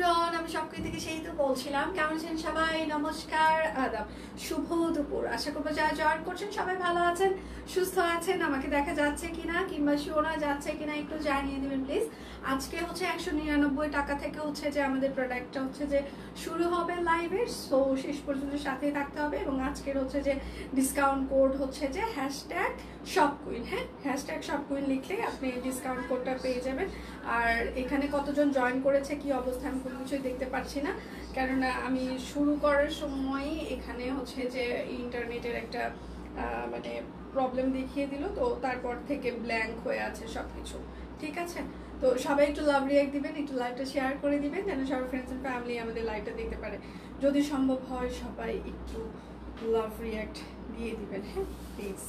Everyone, আমি সবকিছু থেকে সেই তো বলছিলাম। কেমন আছেন সবাই? নমস্কার, আদাব, শুভ দুপুর। আশা করবো যারা জয়েন করছেন সবাই ভালো আছেন, সুস্থ আছেন। আমাকে দেখা যাচ্ছে কিনা কিংবা শোনা যাচ্ছে কিনা একটু জানিয়ে দিবেন প্লিজ। আজকে হচ্ছে 199 টাকা থেকে হচ্ছে যে আমাদের প্রোডাক্টটা হচ্ছে যে শুরু হবে লাইভের, সো শেষ পর্যন্ত সাথেই থাকতে হবে। এবং আজকের হচ্ছে যে ডিসকাউন্ট কোড হচ্ছে যে #shopqueen। হ্যাঁ, #shopqueen লিখলে আপনি ডিসকাউন্ট কোডটা পেয়ে যাবেন। আর এখানে কতজন জয়েন করেছে কি অবস্থা আমি কোনো কিছুই দেখতে পাচ্ছি না, কেননা আমি শুরু করার সময়ই এখানে হচ্ছে যে ইন্টারনেটের একটা মানে প্রবলেম দেখিয়ে দিল, তো তারপর থেকে ব্ল্যাঙ্ক হয়ে আছে সব কিছু। ঠিক আছে, তো সবাই একটু লাভ রিয়াক্ট দিবেন, একটু লাইভটা শেয়ার করে দিবেন যেন সবার ফ্রেন্ডস অ্যান্ড ফ্যামিলি আমাদের লাইভটা দেখতে পারে। যদি সম্ভব হয় সবাই একটু লাভ রিয়াক্ট দিয়ে দিবেন, হ্যাঁ প্লিজ।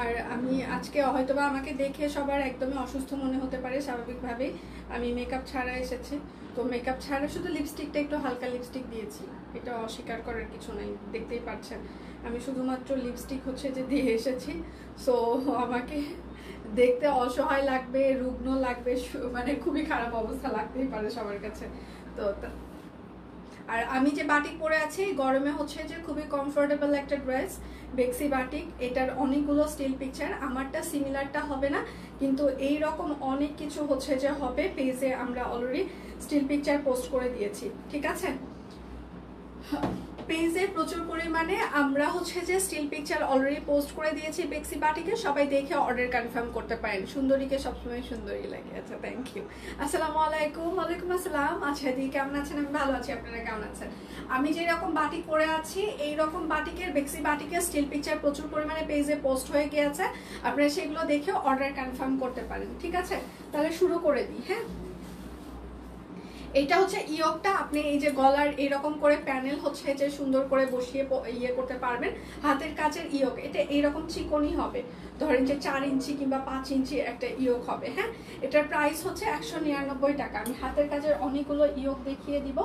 আর আমি আজকে হয়তোবা আমাকে দেখে সবার একদমই অসুস্থ মনে হতে পারে, স্বাভাবিকভাবেই আমি মেকআপ ছাড়া এসেছি। তো মেকআপ ছাড়া শুধু লিপস্টিকটা একটু হালকা লিপস্টিক দিয়েছি, এটা অস্বীকার করার কিছু নাই, দেখতেই পাচ্ছেন আমি শুধুমাত্র লিপস্টিক হচ্ছে যে দিয়ে এসেছি। সো আমাকে দেখতে অসহায় লাগবে, রুগ্ন লাগবে, মানে খুবই খারাপ অবস্থা লাগতেই পারে সবার কাছে। তো আর আমি যে বাটিক পরে আছি গরমে হচ্ছে যে খুবই কমফোর্টেবল একটা ড্রেস, বেক্সি বাটিক। এটার অনেকগুলো স্টিল পিকচার, আমারটা সিমিলারটা হবে না, কিন্তু এই রকম অনেক কিছু হচ্ছে যে হবে। পেজে আমরা অলরেডি স্টিল পিকচার পোস্ট করে দিয়েছি, ঠিক আছে। পেজে প্রচুর পরিমাণে আমরা হচ্ছে যে স্টিল পিকচার অলরেডি পোস্ট করে দিয়েছি বেক্সি বাটিকে, সবাই দেখে অর্ডার কনফার্ম করতে পারেন। সুন্দরীকে সবসময় সুন্দরী লাগে। আচ্ছা, থ্যাংক ইউ। আসসালামু আলাইকুম। ওয়ালাইকুম আসসালাম। আচ্ছা দি, কেমন আছেন? আমি ভালো আছি, আপনারা কেমন আছেন? আমি যেরকম বাটিক পরে আছি এইরকম বাটিকের বেক্সি বাটিকের স্টিল পিকচার প্রচুর পরিমাণে পেজে পোস্ট হয়ে গিয়েছে, আপনারা সেগুলো দেখেও অর্ডার কনফার্ম করতে পারেন। ঠিক আছে, তাহলে শুরু করে দিই। হ্যাঁ, এটা হচ্ছে ইয়কটা, আপনি এই যে গলার এরকম করে প্যানেল হচ্ছে যে সুন্দর করে বসিয়ে ইয়ে করতে পারবেন। হাতের কাছের ইয়ক, এটা এইরকম চিকনই হবে, ধরেন যে 4 ইঞ্চি কিংবা 5 ইঞ্চি একটা ইয়ক হবে। হ্যাঁ, এটার প্রাইস হচ্ছে 199 টাকা। আমি হাতের কাজের অনেকগুলো ইয়ক দেখিয়ে দিব।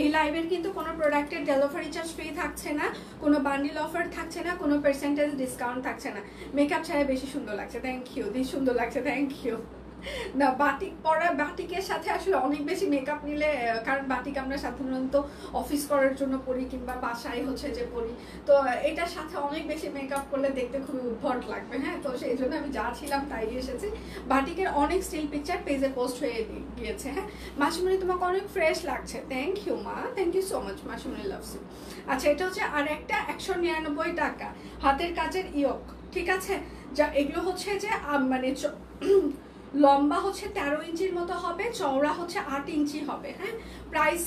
এই লাইভের কিন্তু কোনো প্রোডাক্টের ডেলিভারি চার্জ ফ্রি থাকছে না, কোনো বান্ডিল অফার থাকছে না, কোনো পার্সেন্টেজ ডিসকাউন্ট থাকছে না। মেকআপ ছাড়া বেশি সুন্দর লাগছে, থ্যাংক ইউ দি, সুন্দর লাগছে, থ্যাংক ইউ। না, বাটিক পরা, বাটিকের সাথে আসলে অনেক বেশি মেকআপ নিলে, কারণ বাটিক আমরা সাধারণত অফিস করার জন্য পরি কিংবা বাসায় হচ্ছে যে পরি, তো এটার সাথে অনেক বেশি মেকআপ করলে দেখতে খুবই উদ্ভট লাগবে। হ্যাঁ, তো সেই জন্য আমি যা ছিলাম তাই এসেছি। বাটিকের অনেক স্টিল পিকচার পেজে পোস্ট হয়ে গিয়েছে। হ্যাঁ, মাসুমনি তোমাকে অনেক ফ্রেশ লাগছে, থ্যাংক ইউ মা, thank you so much, Masumoni loves you. আচ্ছা, এটা হচ্ছে আর একটা 199 টাকা হাতের কাজের ইয়ক। ঠিক আছে, যা এগুলো হচ্ছে যে মানে লম্বা হচ্ছে 13 ইঞ্চির মতো হবে, চওড়া হচ্ছে 8 ইঞ্চি হবে। হ্যাঁ, প্রাইস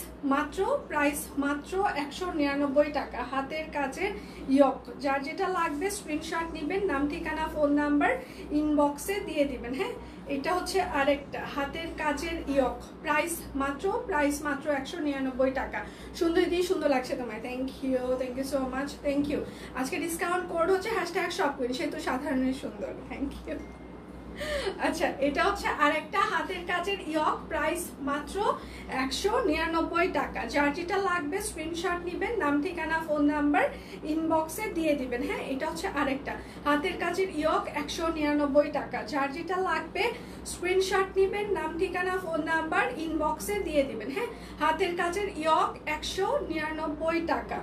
মাত্র 199 টাকা। হাতের কাজের ইয়ক, যার যেটা লাগবে স্ক্রিনশট নেবেন, নাম ঠিকানা ফোন নাম্বার ইনবক্সে দিয়ে দিবেন। হ্যাঁ, এটা হচ্ছে আরেকটা হাতের কাজের ইয়ক, প্রাইস মাত্র 199 টাকা। সুন্দর দিয়ে, সুন্দর লাগছে তোমায়, thank you so much, thank you. আজকে ডিসকাউন্ট কোড হচ্ছে #shopqueen, সে তো সাধারণই সুন্দর, থ্যাংক ইউ। আচ্ছা, এটা হচ্ছে আরেকটা হাতের কাজের ইয়ক, প্রাইস মাত্র 199 টাকা। যার যেটা লাগবে স্ক্রিনশট নেবেন, নাম ঠিকানা ফোন নাম্বার ইনবক্সে দিয়ে দিবেন। হ্যাঁ, এটা হচ্ছে আরেকটা হাতের কাজের ইয়ক, 199 টাকা। যার যেটা লাগবে স্ক্রিনশট নেবেন, নাম ঠিকানা ফোন নাম্বার ইনবক্সে দিয়ে দিবেন। হ্যাঁ, হাতের কাজের ইয়ক 199 টাকা।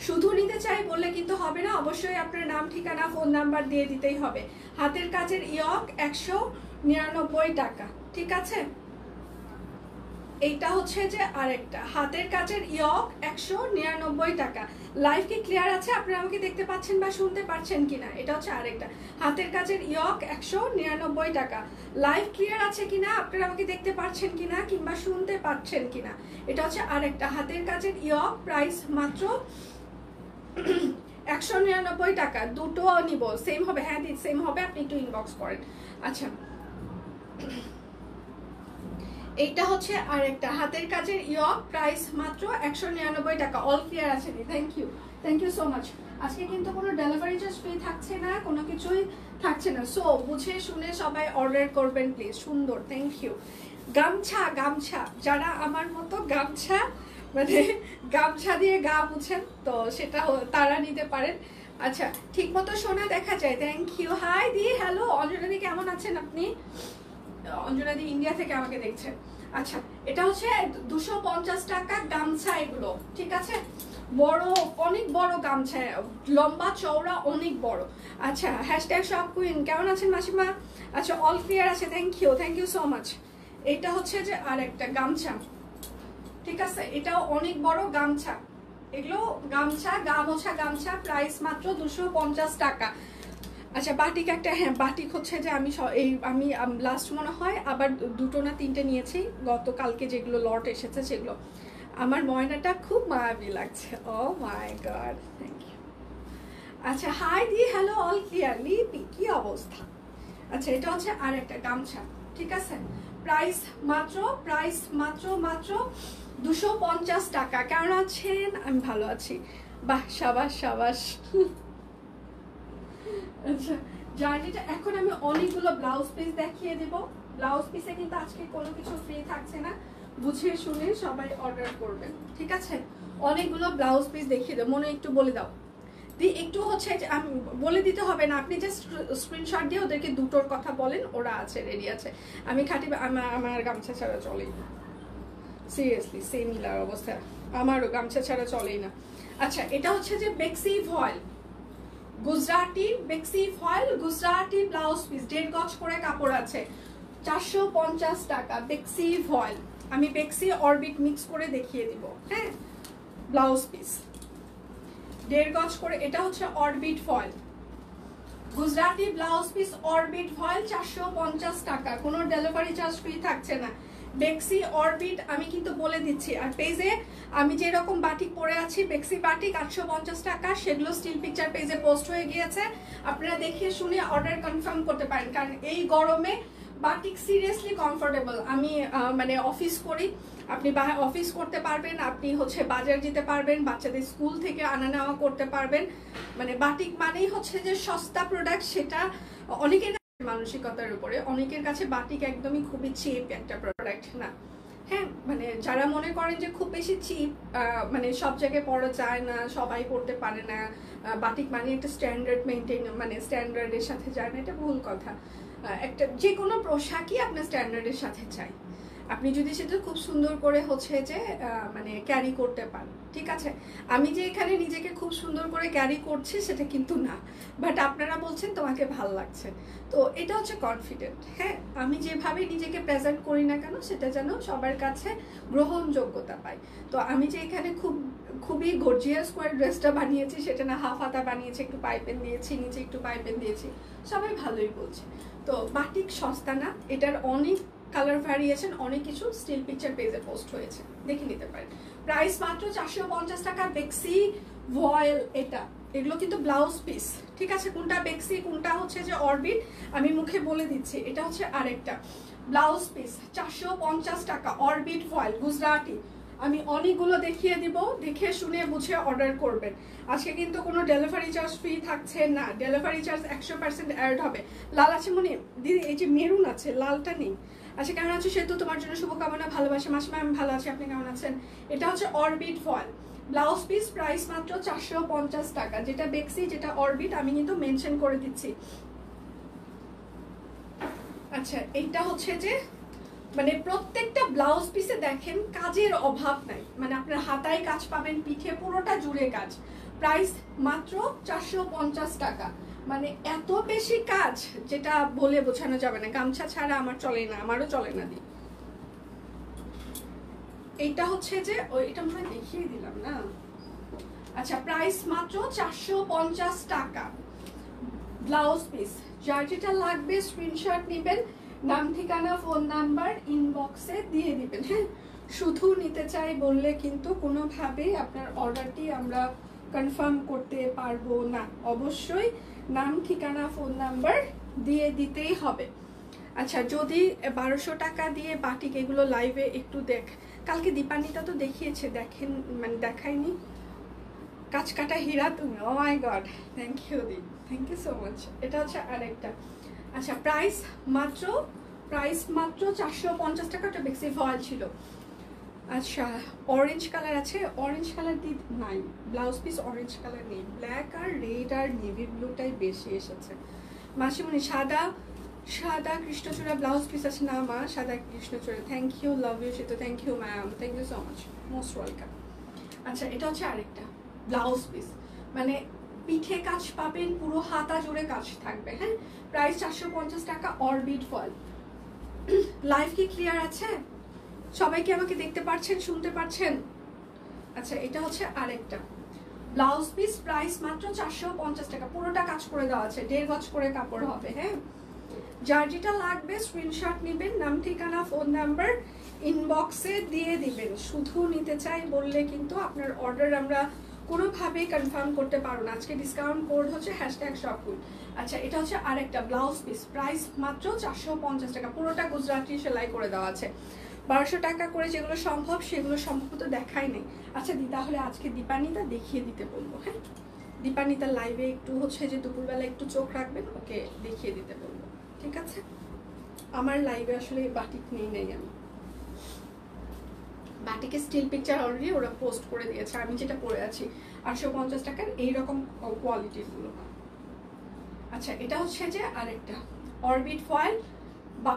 শুধু নিতে চাই বললে কিন্তু হবে না, অবশ্যই আপনার নাম ঠিকানা ফোন নাম্বার দিয়ে দিতেই হবে। হাতের কাজের ইয়ক 199 টাকা। ঠিক আছে, এইটা হচ্ছে যে আরেকটা হাতের কাজের ইয়ক 199 টাকা। লাইভ কি ক্লিয়ার আছে? আপনারা আমাকে দেখতে পাচ্ছেন বা শুনতে পাচ্ছেন কিনা? এটা হচ্ছে আরেকটা হাতের কাজের ইয়ক 199 টাকা। লাইভ ক্লিয়ার আছে কিনা, আপনারা আমাকে দেখতে পাচ্ছেন কিনা কিংবা শুনতে পাচ্ছেন কিনা? এটা হচ্ছে আরেকটা হাতের কাজের ইয়ক, প্রাইস মাত্র 199 টাকা। দুটো নিব, সেম হবে? হ্যাঁ দিদি, সেম হবে, আপনি একটু ইনবক্স করেন। আচ্ছা, এইটা হচ্ছে আরেকটা হাতের কাজের ইয়ক, প্রাইস মাত্র 199 টাকা। অল ক্লিয়ার আছে দি, থ্যাংক ইউ সো মাচ। আজকে কিন্তু কোনো ডেলিভারি চার্জ ফ্রি থাকছে না, কোনো কিছুই থাকছে না, সো বুঝে শুনে সবাই অর্ডার করবেন প্লিজ। সুন্দর, থ্যাংক ইউ। গামছা যারা আমার মতো গামছা মানে গামছা দিয়ে গা মুছেন, তো সেটা তারা নিতে পারেন। আচ্ছা ঠিক মতো সোনা দেখা যায়, থ্যাংক ইউ। হাই দি, হ্যালো অঞ্জনা দি, কেমন আছেন আপনি? অঞ্জনা দি ইন্ডিয়া থেকে আমাকে দেখছেন। আচ্ছা এটা হচ্ছে 250 টাকা গামছা এগুলো, ঠিক আছে? বড়, অনেক বড় গামছা, লম্বা চওড়া অনেক বড়। আচ্ছা হ্যাশট্যাগ শপ কুইন, কেমন আছেন মাসিমা? আচ্ছা অল ক্লিয়ার আছে, থ্যাংক ইউ সো মাচ। এটা হচ্ছে যে আর একটা গামছা, ঠিক আছে? এটাও অনেক বড় গামছা, এগুলো গামছা, গা মোছা গামছা, প্রাইস মাত্র 250 টাকা। আচ্ছা বাটিক একটা, হ্যাঁ বাটিক হচ্ছে যে আমি লাস্ট মনে হয় আবার 2টো না 3টে নিয়েছি গতকালকে, যেগুলো লট এসেছে সেগুলো। আমার ময়নাটা খুব মায়াবী লাগছে, ও মাই গড, থ্যাংক ইউ। আচ্ছা হাই দি, হ্যালো অল ক্লিয়ার। লিপি কি অবস্থা? আচ্ছা এটা হচ্ছে আর একটা গামছা, ঠিক আছে? প্রাইস মাত্র 250 টাকা। কেমন আছেন? আমি ভালো আছি, বাহ সাবাস। আচ্ছা জার্নিটা এখন আমি অনেকগুলো ব্লাউজ পিস দেখিয়ে দিব। ব্লাউজ পিসে কিন্তু আজকে কোনো কিছু ফ্রি থাকছে না, বুঝে শুনে সবাই অর্ডার করবেন, ঠিক আছে? অনেকগুলো ব্লাউজ পিস দেখিয়ে দেবো, মনে একটু বলে দাও দি, একটু হচ্ছে আমি বলে দিতে হবে না, আপনি জাস্ট স্ক্রিনশট দিয়ে ওদেরকে দুটোর কথা বলেন, ওরা আছে, রেডি আছে। আমি খাঁটি, আমার গামছা ছাড়া চলেই না, সিরিয়াসলি সেম মিলার অবস্থা, আমারও গামছা ছাড়া চলেই না। আচ্ছা এটা হচ্ছে যে বেক্সি ফয়েল, গুজরাটি বেক্সি ফয়েল, গুজরাটি ব্লাউজ পিস, 1.5 গজ করে কাপড় আছে, 450 টাকা বেক্সি ফয়েল। আমি বেক্সি অরবিট মিক্স করে দেখিয়ে দিব, হ্যাঁ? ব্লাউজ পিস 1.5 গজ করে, এটা হচ্ছে orbit foil, Gujarati blouse piece orbit foil, 450 টাকা, কোনো ডেলিভারি চার্জ ফ্রি থাকছে না। বেক্সি অরবিট আমি কিন্তু বলে দিচ্ছি, আর পেজে আমি যেরকম বাটিক পরে আছি বেক্সি বাটিক 850 টাকা, সেগুলো স্টিল পিকচার পেজে পোস্ট হয়ে গিয়েছে, আপনারা দেখে শুনে অর্ডার কনফার্ম করতে পারেন, কারণ এই গরমে বাটিক সিরিয়াসলি কমফোর্টেবল। আমি মানে অফিস করি, আপনি অফিস করতে পারবেন, আপনি হচ্ছে বাজার যেতে পারবেন, বাচ্চাদের স্কুল থেকে আনা নেওয়া করতে পারবেন। মানে বাটিক মানেই হচ্ছে যে সস্তা প্রোডাক্ট, সেটা অনেকের মানসিকতার উপরে, অনেকের কাছে বাটিক একদমই খুবই চিপ একটা প্রোডাক্ট না, হ্যাঁ? মানে যারা মনে করেন যে খুব বেশি চিপ, মানে সব জায়গায় পরা যায় না, সবাই পড়তে পারে না, বাটিক মানে একটা স্ট্যান্ডার্ড মেনটেন, মানে স্ট্যান্ডার্ডের সাথে যায় না, এটা ভুল কথা। একটা যে কোনো পোশাকই আপনার স্ট্যান্ডার্ডের সাথে চাই, আপনি যদি সেটা খুব সুন্দর করে হচ্ছে যে মানে ক্যারি করতে পারেন, ঠিক আছে? আমি যে এখানে নিজেকে খুব সুন্দর করে ক্যারি করছি সেটা কিন্তু না, বাট আপনারা বলছেন তোমাকে ভাল লাগছে, তো এটা হচ্ছে কনফিডেন্ট, হ্যাঁ? আমি যেভাবে নিজেকে প্রেজেন্ট করি না কেন সেটা যেন সবার কাছে গ্রহণযোগ্যতা পাই। তো আমি যে এখানে খুবই গর্জিয়াস করে ড্রেসটা বানিয়েছি, সেটা না হাফ হাতা বানিয়েছি, একটু পাইপেন দিয়েছি, নিচে একটু পাইপেন দিয়েছি, সবাই ভালোই বলছে। তো বাটিক সস্তা না, এটার অনেক কালার ভ্যারিয়েশন, অনেক কিছু স্টিল পিকচার পেজে পোস্ট হয়েছে, দেখে নিতে পারেন। প্রাইস মাত্র 450 টাকা বেক্সি ভয়েল। এগুলো কিন্তু ব্লাউজ পিস, ঠিক আছে? কোনটা বেক্সি কোনটা হচ্ছে যে অরবিট আমি মুখে বলে দিচ্ছি। এটা হচ্ছে আরেকটা ব্লাউজ পিস, 450 টাকা অরবিট ভয়েল গুজরাটি। আমি অনেকগুলো দেখিয়ে দিব, দেখে শুনে বুঝে অর্ডার করবেন। আজকে কিন্তু কোনো ডেলিভারি চার্জ ফ্রি থাকছে না, ডেলিভারি চার্জ 100% অ্যাড হবে। লাল আছে মনে দিদি, এই যে মেরুন আছে, লালটা নেই। আচ্ছা কেমন আছো সেতু, তোমার জন্য শুভকামনা, ভালোবাসা মাসিমা, আমি ভালো আছি, আপনি কেমন আছেন? এটা হচ্ছে orbit foil blouse piece, price মাত্র 450 টাকা। যেটা বেক্সি যেটা অরবিট আমি কিন্তু মেনশন করে দিচ্ছি। আচ্ছা এইটা হচ্ছে যে মানে প্রত্যেকটা ব্লাউজ পিসে দেখেন কাজের অভাব নাই, মানে আপনার হাতায় কাজ পাবেন, পিঠে পুরোটা জুড়ে কাজ, প্রাইস মাত্র 450 টাকা। মানে এত বেশি কাজ যেটা বলে বোঝানো যাবে না, গামছা ছাড়া আমার চলে না, আমারও চলে না দি। এইটা হচ্ছে যে এটা মনে হয় দেখিয়ে দিলাম না। আচ্ছা প্রাইস মাত্র 450 টাকা ব্লাউজ পিস। যার যেটা লাগবে স্ক্রিনশট নেবেন, নাম ঠিকানা ফোন নাম্বার ইনবক্সে দিয়ে দিবেন, হ্যাঁ? শুধু নিতে চাই বললে কিন্তু কোনোভাবেই আপনার অর্ডারটি আমরা কনফার্ম করতে পারবো না, অবশ্যই নাম ঠিকানা ফোন নাম্বার দিয়ে দিতেই হবে। আচ্ছা যদি 1200 টাকা দিয়ে বাটিক এগুলো লাইভে একটু কালকে দীপান্বিতা তো দেখিয়েছে, দেখেন মানে দেখায়নি। কাজ কাটা হীরা তুমি, oh my God, thank you দি, থ্যাংক ইউ সো মাচ। এটা হচ্ছে আরেকটা। আচ্ছা প্রাইস মাত্র 450 টাকা, ওটা বেক্সি ভয়েল ছিল। আচ্ছা, অরেঞ্জ কালার আছে, অরেঞ্জ কালার নাই, ব্লাউজ পিস অরেঞ্জ কালার নেই, ব্ল্যাক আর রেড আর নেভি ব্লুটাই বেশি এসেছে। মাসিমণি সাদা, সাদা কৃষ্ণচূড়া ব্লাউজ পিস আছে না মা? সাদা কৃষ্ণচূড়া, thank you, love you Setu, thank you ma'am, thank you so much, most welcome. আচ্ছা, এটা হচ্ছে আরেকটা ব্লাউজ পিস, মানে পিঠে কাজ পাবেন, পুরো হাতা জুড়ে কাজ থাকবে। হ্যাঁ, প্রাইস 450 টাকা, অরবিট ফল। লাইভ কি ক্লিয়ার আছে? সবাই কি আমাকে দেখতে পাচ্ছেন, শুনতে পাচ্ছেন? আচ্ছা, এটা হচ্ছে আরেকটা ব্লাউজ পিস, প্রাইস মাত্র 450 টাকা, পুরোটা কাজ করে দেওয়া আছে, 1.5 গজ করে কাপড় হবে। হ্যাঁ, যার যেটা লাগবে স্ক্রিনশট নেবেন, নাম ঠিকানা ফোন নাম্বার ইনবক্সে দিয়ে দিবেন। শুধু নিতে চাই বললে কিন্তু আপনার অর্ডার আমরা কোনোভাবেই কনফার্ম করতে পারবো না। আজকে ডিসকাউন্ট কোড হচ্ছে #shopgood। আচ্ছা, এটা হচ্ছে আরেকটা ব্লাউজ পিস, প্রাইস মাত্র 450 টাকা, পুরোটা গুজরাটি সেলাই করে দেওয়া আছে। 1200 টাকা করে যেগুলো সম্ভব সেগুলো সম্ভবত দেখাই নেই। আচ্ছা দি, তাহলে আজকে দীপানিতা দেখিয়ে দিতে বলবো। হ্যাঁ, দীপানিতার লাইভে একটু হচ্ছে যে দুপুরবেলা একটু চোখ রাখবেন, ওকে দেখিয়ে দিতে বলবো, ঠিক আছে? আমার লাইভে আসলে বাটিক নেই আমি, বাটিকে স্টিল পিকচার অলরেডি ওরা পোস্ট করে দিয়েছে, আমি যেটা পরে আছি 850 টাকার এইরকম কোয়ালিটির গুলো। আচ্ছা, এটা হচ্ছে যে আরেকটা অরবিট ফয়েল বা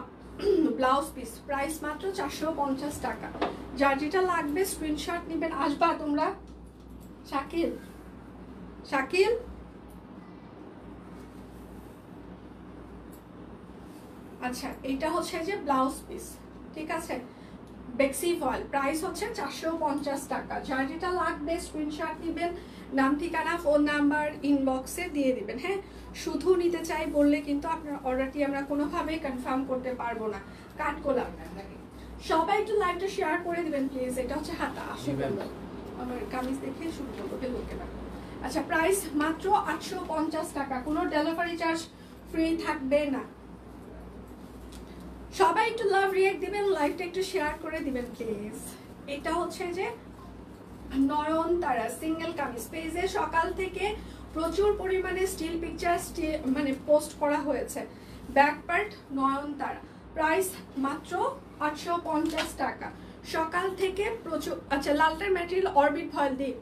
ব্লাউজ পিস, প্রাইস মাত্র 450 টাকা। যার যেটা লাগবে স্ক্রিনশট নেবেন। আসবা তোমরা? শাকিল, শাকিল, আচ্ছা, এটা হচ্ছে যে ব্লাউজ পিস, ঠিক আছে, বেক্সি ফয়েল, প্রাইস হচ্ছে 450 টাকা। যার যেটা লাগবে স্ক্রিনশট নেবেন, নাম ঠিকানা ফোন নাম্বার ইনবক্সে দিয়ে দিবেন। হ্যাঁ, শুধু নিতে চাই বললে কিন্তু আপনার অর্ডারটি আমরা কোনোভাবেই কনফার্ম করতে পারবো না। কাঠগোলাপ, সবাই একটু লাইভটা শেয়ার করে দিবেন প্লিজ। এটা হচ্ছে হাতা, আসলে আমার কামিজ দেখে শুরু করবো, লোকে না। আচ্ছা, প্রাইস মাত্র 850 টাকা, কোনো ডেলিভারি চার্জ ফ্রি থাকবে না। সবাই একটু লাভ রিঅ্যাক্ট দিবেন, লাইভটা একটু শেয়ার করে দিবেন প্লিজ। এটা হচ্ছে যে নয়নতারা সিঙ্গেল কামিজ, পেজে সকাল থেকে প্রচুর পরিমাণে স্টিল পিকচার মানে পোস্ট করা হয়েছে। ব্যাক পার্ট নয়নতারা, প্রাইস মাত্র 850 টাকা। সকাল থেকে প্রচুর, আচ্ছা লালটার ম্যাটেরিয়াল অরবিট ফয়েল দিয়ে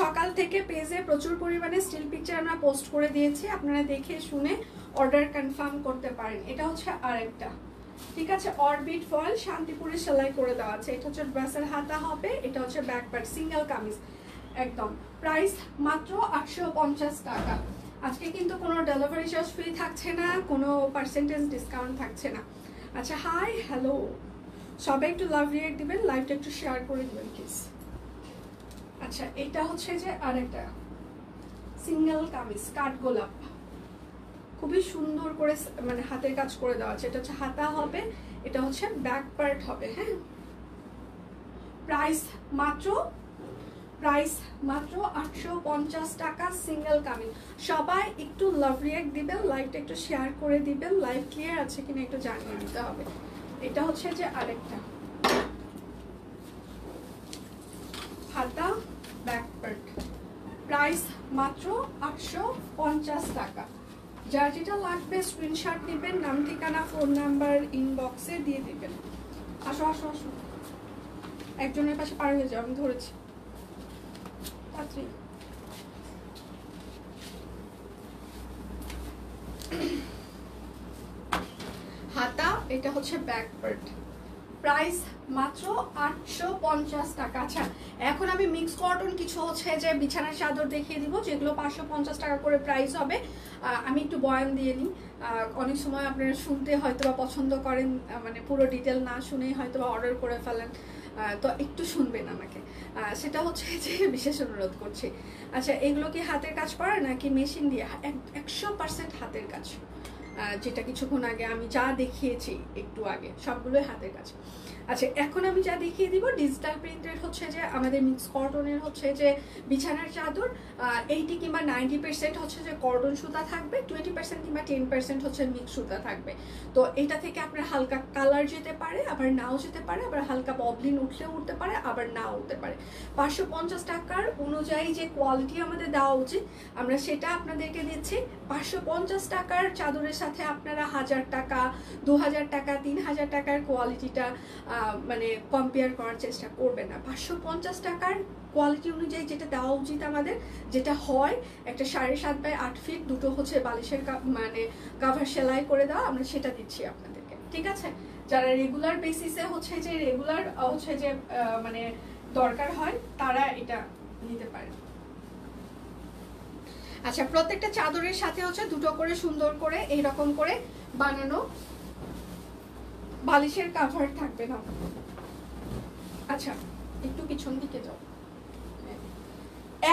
সকাল থেকে পেজে প্রচুর পরিমাণে স্টিল পিকচার আমরা পোস্ট করে দিয়েছি, আপনারা দেখে শুনে অর্ডার কনফার্ম করতে পারেন। এটা হচ্ছে আরেকটা, ঠিক আছে, অরবিট ফয়েল শান্তিপুরে সেলাই করে দেওয়া আছে। এটা হচ্ছে ড্রেসের হাতা হবে, এটা হচ্ছে ব্যাক পার্ট, সিঙ্গেল কামিজ একদম, প্রাইস মাত্র 850 টাকা। আজকে কিন্তু কোনো ডেলিভারি চার্জ ফ্রি থাকছে না, কোনো পার্সেন্টেজ ডিসকাউন্ট থাকছে না। আচ্ছা, হাই হ্যালো, সবাই একটু লাভ রিঅ্যাক্ট দিবেন, লাইভটা একটু শেয়ার করে দিবেন প্লিজ। আচ্ছা, এটা হচ্ছে যে আরেকটা সিঙ্গেল কামিজ, কাঠগোলাপ, খুবই সুন্দর করে মানে হাতের কাজ করে দেওয়া আছে। এটা হচ্ছে হাতা হবে, এটা হচ্ছে ব্যাক পার্ট হবে। হ্যাঁ, প্রাইস মাত্র 850 টাকা, সিঙ্গেল কামিজ। সবাই একটু লাভ রিঅ্যাক্ট দিবেন, লাইভটা একটু শেয়ার করে দিবেন, লাইভ ক্লিয়ার আছে কিনা একটু জানিয়ে দিতে হবে। এটা হচ্ছে যে আরেকটা হাতা, ব্যাক পার্ট, প্রাইস মাত্র 850 টাকা। যার যেটা লাগবে স্ক্রিনশট নেবেন, নাম ঠিকানা ফোন নাম্বার ইনবক্সে দিয়ে দিবেন। আসো আসো আসো, একজনের পাশে পার হয়ে যাও, আমি ধরেছি তাড়াতাড়ি। হাতা, এটা হচ্ছে ব্যাক পার্ট, প্রাইস মাত্র 850 টাকা। আচ্ছা, এখন আমি মিক্স কটন কিছু হচ্ছে যে বিছানার চাদর দেখিয়ে দিব, যেগুলো 550 টাকা করে প্রাইস হবে। আমি একটু বয়ান দিয়ে নিই, অনেক সময় আপনারা শুনতে হয়তো বা পছন্দ করেন, মানে পুরো ডিটেল না শুনেই হয়তো বা অর্ডার করে ফেলেন, তো একটু শুনবেন আমাকে, সেটা হচ্ছে যে বিশেষ অনুরোধ করছি। আচ্ছা, এগুলো কি হাতের কাজ করা নাকি মেশিন দিয়ে? 100% হাতের কাজ, যেটা কিছুক্ষণ আগে আমি যা দেখিয়েছি একটু আগে সবগুলোই হাতের কাজ। আচ্ছা, এখন আমি যা দেখিয়ে দিব ডিজিটাল প্রিন্টের হচ্ছে যে আমাদের মিক্স কটনের হচ্ছে যে বিছানার চাদর, 80 কিংবা 90% হচ্ছে যে কটন সুতা থাকবে, 20% কিংবা 10% হচ্ছে মিক্স সুতা থাকবে। তো এটা থেকে আপনার হালকা কালার যেতে পারে, আবার নাও যেতে পারে, আবার হালকা ববলিন উঠলেও উঠতে পারে, আবার নাও উঠতে পারে। 550 টাকার অনুযায়ী যে কোয়ালিটি আমাদের দেওয়া উচিত আমরা সেটা আপনাদেরকে দিচ্ছি। 550 টাকার চাদরের সাথে আপনারা 1000 টাকা 2000 টাকা 3000 টাকার কোয়ালিটিটা মানে কম্পেয়ার করার চেষ্টা করবেন না। 550 টাকার কোয়ালিটি অনুযায়ী যেটা দেওয়া উচিত আমাদের, যেটা হয় একটা 7.5 বাই 8 ফিট, দুটো হচ্ছে বালিশের মানে কাভার সেলাই করে দেওয়া, আমরা সেটা দিচ্ছি আপনাদেরকে। ঠিক আছে, যারা রেগুলার বেসিসে হচ্ছে যে রেগুলার হচ্ছে যে মানে দরকার হয় তারা এটা নিতে পারেন। আচ্ছা, প্রত্যেকটা চাদরের সাথে হচ্ছে দুটো করে সুন্দর করে এইরকম করে বানানো বালিশের কাভার থাকবে না। আচ্ছা, একটু পিছন দিকে যাও।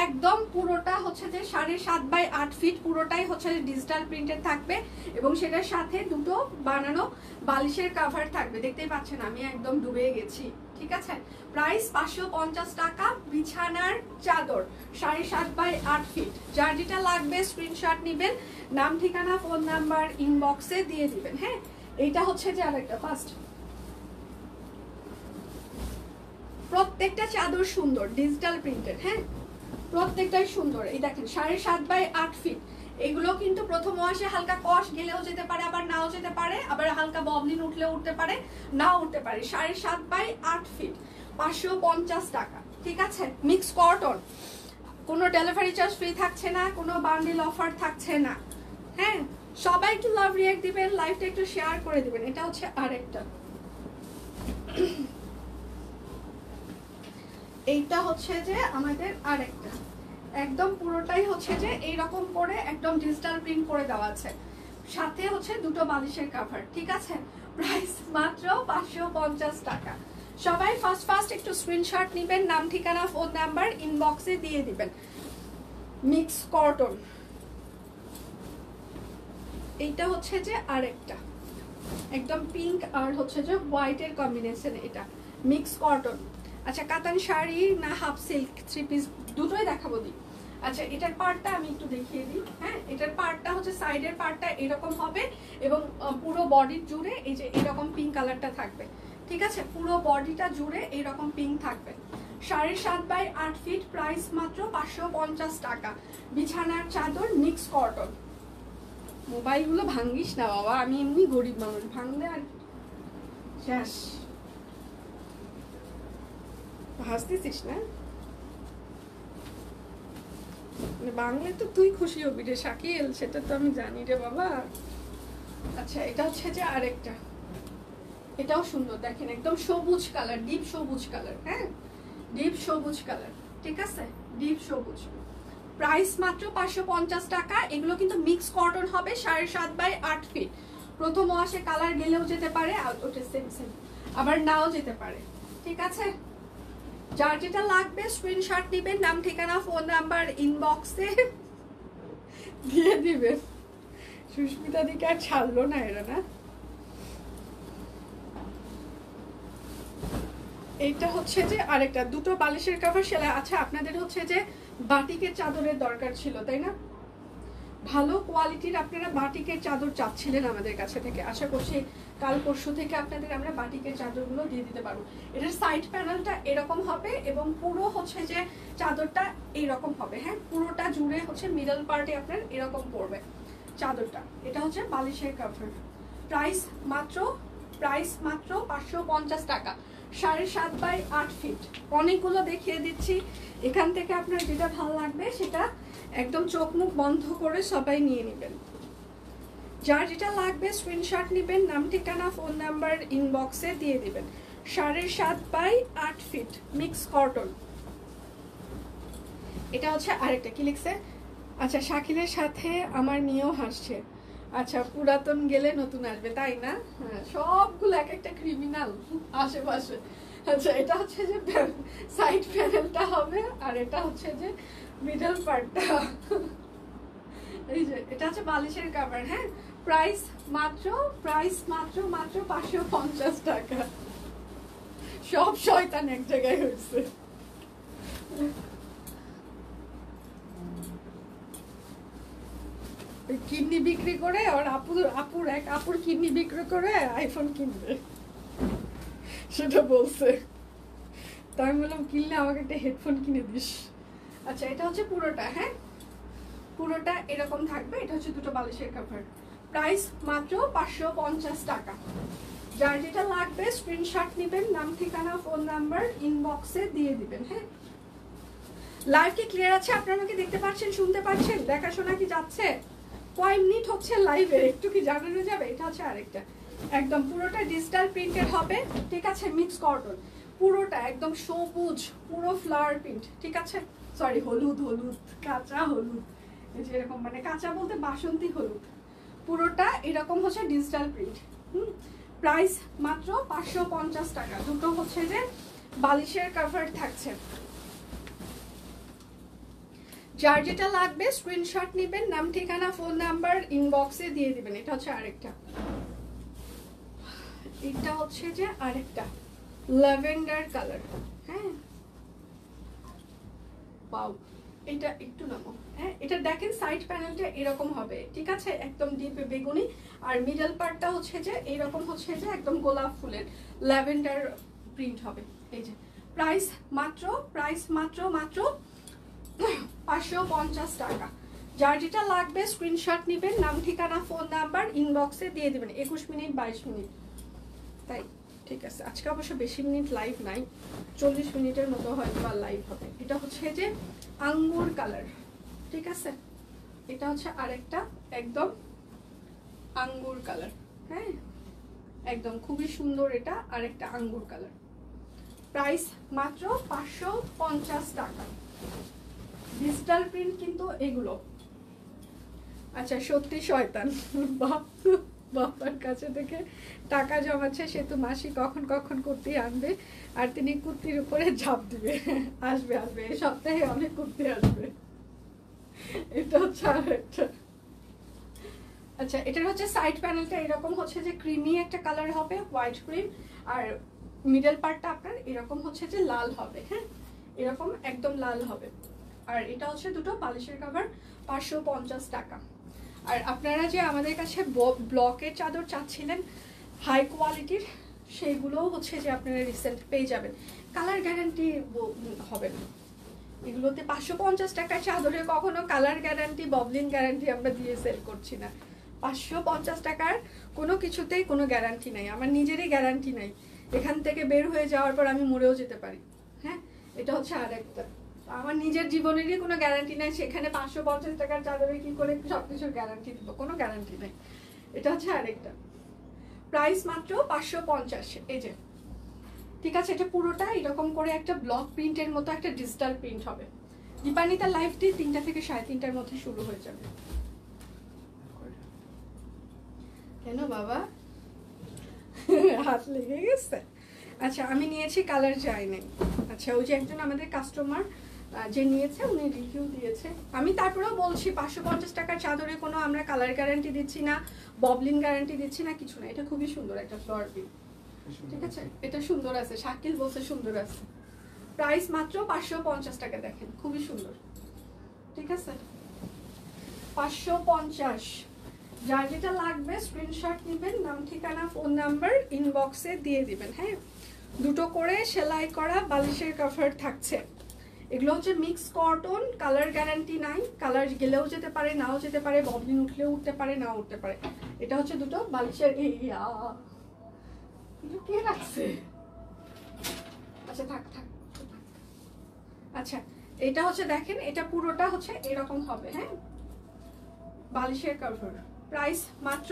একদম পুরোটা হচ্ছে যে 7.5 বাই 8 ফিট পুরোটাই হচ্ছে ডিজিটাল প্রিন্টেড থাকবে এবং সেটার সাথে দুটো বানানো বালিশের কাভার থাকবে। দেখতেই পাচ্ছেন আমি একদম ডুবে গেছি। ঠিক আছে, প্রাইস 550 টাকা। বিছানার চাদর 7.5 বাই 8 ফিট। যার যেটা লাগবে স্ক্রিনশট নেবেন, নাম ঠিকানা ফোন নাম্বার ইনবক্সে দিয়ে দিবেন। হ্যাঁ, এইটা হচ্ছে যে আরেকটা ফার্স্ট। প্রত্যেকটা চাদর সুন্দর, ডিজিটাল প্রিন্টেড। হ্যাঁ, প্রত্যেকটাই সুন্দর। এই দেখেন 7.5 বাই 8 ফিট। এগুলো কিন্তু প্রথম ওয়াশে হালকা কষ গেলেও যেতে পারে, আবার নাও যেতে পারে, আবার হালকা ববলিন উঠলেও উঠতে পারে, নাও উঠতে পারে। 7.5 বাই 8 ফিট, 550 টাকা। ঠিক আছে, মিক্স কটন, কোনো ডেলিভারি চার্জ ফ্রি থাকছে না, কোনো বান্ডিল অফার থাকছে না। হ্যাঁ, সবাই একটু লাভ রিঅ্যাক্ট দিবেন, লাইভটা একটু শেয়ার করে দিবেন। এটা হচ্ছে আরেকটা, এইটা হচ্ছে যে আমাদের আরেকটা একদম পুরোটাই হচ্ছে যে এইরকম করে একদম ডিজিটাল প্রিন্ট করে দেওয়া আছে, সাথে হচ্ছে দুটো বালিশের কাভার। ঠিক আছে, প্রাইস মাত্র 550 টাকা। সবাই ফার্স্ট একটু স্ক্রিনশট নেবেন, নাম ঠিকানা ফোন নাম্বার ইনবক্সে দিয়ে দিবেন। মিক্স কটন, এইটা হচ্ছে যে আরেকটা একদম পিঙ্ক আর হচ্ছে যে হোয়াইটের কম্বিনেশন, এটা মিক্স কটন। আচ্ছা, কাতান শাড়ি না হাফ সিল্ক, 3 পিস দুটোই দেখাবো দিই। আচ্ছা, এটার পার্টটা আমি একটু দেখিয়ে দিই। হ্যাঁ, এটার পার্টটা হচ্ছে সাইডের পার্টটা এরকম হবে এবং পুরো বডির জুড়ে এই যে এরকম পিঙ্ক কালারটা থাকবে। ঠিক আছে, পুরো বডিটা জুড়ে এইরকম পিঙ্ক থাকবে। 7.5 বাই 8 ফিট, প্রাইস মাত্র 550 টাকা। বিছানার চাদর মিক্স কটন। মোবাইলগুলো ভাঙ্গিস না বাবা, আমি এমনি গরিব মানুষ, ভাঙলে আর শেষ। হাসতেছিস না, বাংলায় তো তুই খুশি হবি রে শাকিল, সেটা তো আমি জানি রে বাবা। আচ্ছা, এটা হচ্ছে যে আরেকটা, এটাও সুন্দর। দেখেন একদম সবুজ কালার, ডিপ সবুজ কালার। হ্যাঁ, ডিপ সবুজ কালার। ঠিক আছে, ডিপ সবুজ। প্রাইস মাত্র 550 টাকা। এগুলো কিন্তু মিক্স কটন হবে, 7.5 বাই 8 ফিট। প্রথম ওয়াশে কালার গেলেও যেতে পারে, ওটা সেম আবার নাও যেতে পারে। ঠিক আছে, যার যেটা লাগবে স্ক্রিনশট দিবেন, নাম ঠিকানা ফোন নাম্বার ইনবক্সে দিয়ে দিবেন। সুস্মিতা দিকে আর ছাড়লো না এরা না। এইটা হচ্ছে যে আরেকটা, দুটো বালিশের কাভার সেলাই। আচ্ছা, আপনাদের হচ্ছে যে বাটিকের চাদরের দরকার ছিল তাই না? ভালো কোয়ালিটির আপনারা বাটিকের চাদর চাচ্ছিলেন আমাদের কাছে থেকে। আশা করছি কাল পরশু থেকে আপনাদের আমরা বাটিকের চাদরগুলো দিয়ে দিতে পারবো। এটার সাইড প্যানেলটা এরকম হবে এবং পুরো হচ্ছে যে চাদরটা এইরকম হবে। হ্যাঁ, পুরোটা জুড়ে হচ্ছে মিডল পার্টে আপনার এরকম পড়বে চাদরটা। এটা হচ্ছে বালিশের কাভার। প্রাইস মাত্র 550 টাকা। 7.5 বাই 8 ফিট। অনেকগুলো দেখিয়ে দিচ্ছি, এখান থেকে আপনার যেটা ভালো লাগবে সেটা একদম চোখ মুখ বন্ধ করে সবাই নিয়ে নেবেন। যার যেটা লাগবে স্ক্রিনশট নেবেন, নাম ঠিকানা ফোন নাম্বার ইনবক্সে দিয়ে দিবেন। 7.5 বাই 8 ফিট, মিক্স কটন। এটা হচ্ছে আরেকটা, কি লিখছে? আচ্ছা, শাকিলের সাথে আমার নিয়েও হাসছে। আচ্ছা, পুরাতন গেলে নতুন আসবে তাই না? হ্যাঁ, সবগুলো এক একটা ক্রিমিনাল আশেপাশে। আচ্ছা, এটা হচ্ছে যে সাইড প্যানেলটা হবে আর এটা হচ্ছে যে মিডল পার্টটা। এই যে এটা হচ্ছে বালিশের কভার। হ্যাঁ, প্রাইস মাত্র 550 টাকা। সব শয়তান এক জায়গায় হয়েছে। কিডনি বিক্রি করে আর আপুর কিডনি বিক্রি করে আইফোন কিনবে, সেটা বলছে। তাই আমি বললাম কিনলে আমাকে একটা হেডফোন কিনে দিস। আচ্ছা, এটা হচ্ছে পুরোটা। হ্যাঁ, পুরোটা এরকম থাকবে। এটা হচ্ছে দুটো বালিশের কভার। প্রাইস মাত্র 550 টাকা। যার যেটা লাগবে স্ক্রিনশট নেবেন, নাম ঠিকানা ফোন নাম্বার ইনবক্সে দিয়ে দিবেন। হ্যাঁ, লাইভ কি ক্লিয়ার আছে? আপনারা আমাকে দেখতে পাচ্ছেন, শুনতে পাচ্ছেন? দেখাশোনা কি যাচ্ছে? কয় মিনিট হচ্ছে লাইভে একটু কি জানানো যাবে? এটা হচ্ছে আরেকটা, একদম পুরোটা ডিজিটাল প্রিন্টের হবে, ঠিক আছে, মিক্স কটন, পুরোটা একদম সবুজ, পুরো ফ্লাওয়ার প্রিন্ট, ঠিক আছে, সরি হলুদ, হলুদ কাঁচা হলুদ, এই যে এরকম, মানে কাঁচা বলতে বাসন্তী হলুদ, পুরোটা এরকম হচ্ছে ডিজিটাল প্রিন্ট। প্রাইস মাত্র 550 টাকা। দুটো হচ্ছে যে বালিশের কভার থাকছে। যার যেটা লাগবে স্ক্রিনশট নেবেন, নাম ঠিকানা ফোন নাম্বার ইনবক্সে দিয়ে দিবেন। এটা হচ্ছে আরেকটা, এটা হচ্ছে যে আরেকটা ল্যাভেন্ডার কালার। হ্যাঁ, ওয়াও, এটা একটু নামো। হ্যাঁ, এটা দেখেন সাইড প্যানেলটা এরকম হবে, ঠিক আছে, একদম ডিপ বেগুনি, আর মিডল পার্টটা হচ্ছে যে এরকম হচ্ছে যে একদম গোলাপ ফুলের ল্যাভেন্ডার প্রিন্ট হবে। এই যে প্রাইস মাত্র 550 টাকা। যার যেটা লাগবে স্ক্রিনশট নেবেন, নাম ঠিকানা ফোন নাম্বার ইনবক্সে দিয়ে দিবেন। 21 মিনিট 22 মিনিট, তাই ঠিক আছে। আজকে অবশ্য বেশি মিনিট লাইভ নাই, 40 মিনিটের মতো হয়তো বা লাইভ হবে। এটা হচ্ছে যে আঙ্গুর কালার, ঠিক আছে, এটা হচ্ছে আরেকটা একদম আঙ্গুর কালার। হ্যাঁ, একদম খুবই সুন্দর, এটা আরেকটা আঙ্গুর কালার। প্রাইস মাত্র 550 টাকা। ডিজিটাল প্রিন্ট কিন্তু এগুলো। আচ্ছা, সত্যি শয়তান, বাবার কাছে থেকে টাকা জমাচ্ছে, সে তো মাসি কখন কখন কুর্তি আনবে, আর তিনি কুর্তির উপরে ঝাঁপ দিবে। আসবে আসবে, এই সপ্তাহে অনেক কুর্তি আসবে। এটা হচ্ছে আরেকটা। আচ্ছা, এটার হচ্ছে সাইড প্যানেলটা এরকম হচ্ছে যে ক্রিমি একটা কালার হবে, হোয়াইট ক্রিম, আর মিডল পার্টটা আপনার এরকম হচ্ছে যে লাল হবে। হ্যাঁ, এরকম একদম লাল হবে। আর এটা হচ্ছে দুটো বালিশের কভার, 550 টাকা। আর আপনারা যে আমাদের কাছে ব্লকের চাদর চাচ্ছিলেন হাই কোয়ালিটির, সেইগুলোও হচ্ছে যে আপনারা রিসেন্ট পেয়ে যাবেন। কালার গ্যারান্টি হবে না এগুলোতে। 550 টাকার চাদরে কখনো কালার গ্যারান্টি, ববলিন গ্যারান্টি আমরা দিয়ে সেল করছি না। 550 টাকার কোনো কিছুতেই কোনো গ্যারান্টি নাই, আমার নিজেরই গ্যারান্টি নাই, এখান থেকে বের হয়ে যাওয়ার পর আমি মরেও যেতে পারি। হ্যাঁ, এটা হচ্ছে আরেকটা, আমার নিজের জীবনেরই কোনো গ্যারান্টি নাই, সেখানে 550 টাকার চাদরে কি করে সবকিছুর গ্যারান্টি দিব? কোনো গ্যারান্টি নাই। এটা হচ্ছে আরেকটা, প্রাইস মাত্র 550। এই যে, ঠিক আছে, এটা পুরোটা এরকম করে একটা ব্লক প্রিন্টের মতো একটা ডিজিটাল প্রিন্ট হবে। দীপানিতার লাইভটি 3টা থেকে 3:30টার মধ্যে শুরু হয়ে যাবে। কেন বাবা, হাত লেগে গেছে? আচ্ছা, আমি নিয়েছি, কালার যায় নাই। আচ্ছা, ওই যে একজন আমাদের কাস্টমার যে নিয়েছে, উনি রিভিউ দিয়েছে। আমি তারপরেও বলছি 550 টাকার চাদরে কোনো আমরা কালার গ্যারান্টি দিচ্ছি না, ববলিন গ্যারান্টি দিচ্ছি না, কিছু না। এটা খুবই সুন্দর একটা ফ্লোর প্রিন্ট, ঠিক আছে, এটা সুন্দর আছে, শাকিল বলছে সুন্দর আছে। প্রাইস মাত্র 550 টাকা। দেখেন খুবই সুন্দর, ঠিক আছে, 550। যার যেটা লাগবে স্ক্রিনশট নেবেন, নাম ঠিকানা ফোন নাম্বার ইনবক্সে দিয়ে দিবেন। হ্যাঁ, দুটো করে সেলাই করা বালিশের কভার থাকছে। এগুলো হচ্ছে মিক্স কটন, কালার গ্যারান্টি নাই, কালার গেলেও যেতে পারে, নাও যেতে পারে, ববলিন উঠলেও উঠতে পারে, নাও উঠতে পারে। এটা হচ্ছে দুটো বালিশের, কে রাখছে? আচ্ছা, থাক থাক। আচ্ছা, এটা হচ্ছে দেখেন, এটা পুরোটা হচ্ছে এরকম হবে। হ্যাঁ, বালিশের কভার। প্রাইস মাত্র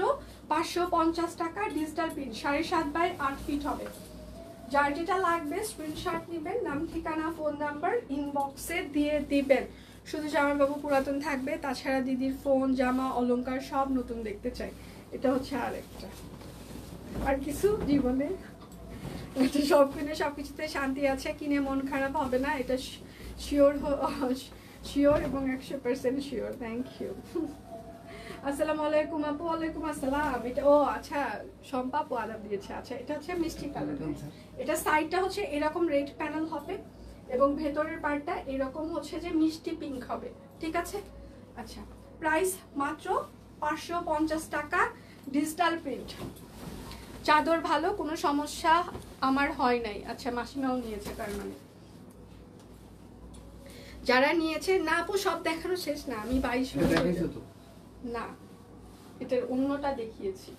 550 টাকা। ডিজিটাল প্রিন্ট, 7.5 ফিট হবে। যার যেটা লাগবে স্ক্রিনশট নেবেন, নাম ঠিকানা ফোন নাম্বার ইনবক্সে দিয়ে দিবেন। শুধু জামাইবাবু পুরাতন থাকবে, তাছাড়া দিদির ফোন, জামা, অলংকার সব নতুন দেখতে চাই। এটা হচ্ছে আরেকটা। আর কিছু জীবনে সব কিনে সবকিছুতে শান্তি আছে, কিনে মন খারাপ হবে না, এটা শিওর, শিওর এবং 100% শিওর। Thank you. আসসালামু আলাইকুম আপু। ওয়ালাইকুম আসসালাম। এটা, ও আচ্ছা, শম্পা আপু আদাব দিয়েছে। আচ্ছা, এটা হচ্ছে মিষ্টি কালার। এটা সাইডটা হচ্ছে এরকম রেড প্যানেল হবে, এবং ভেতরের পার্টটা এরকম হচ্ছে যে মিষ্টি পিঙ্ক হবে, ঠিক আছে। আচ্ছা, প্রাইস মাত্র 550 টাকা। ডিজিটাল প্রিন্ট, চাদর ভালো, কোনো সমস্যা আমার হয় নাই। আচ্ছা, মাসিমাও নিয়েছে, তার মানে যারা নিয়েছে না আপু, সব দেখানো শেষ না, আমি 22 মিনিট না, এটার অন্যটা দেখিয়েছি।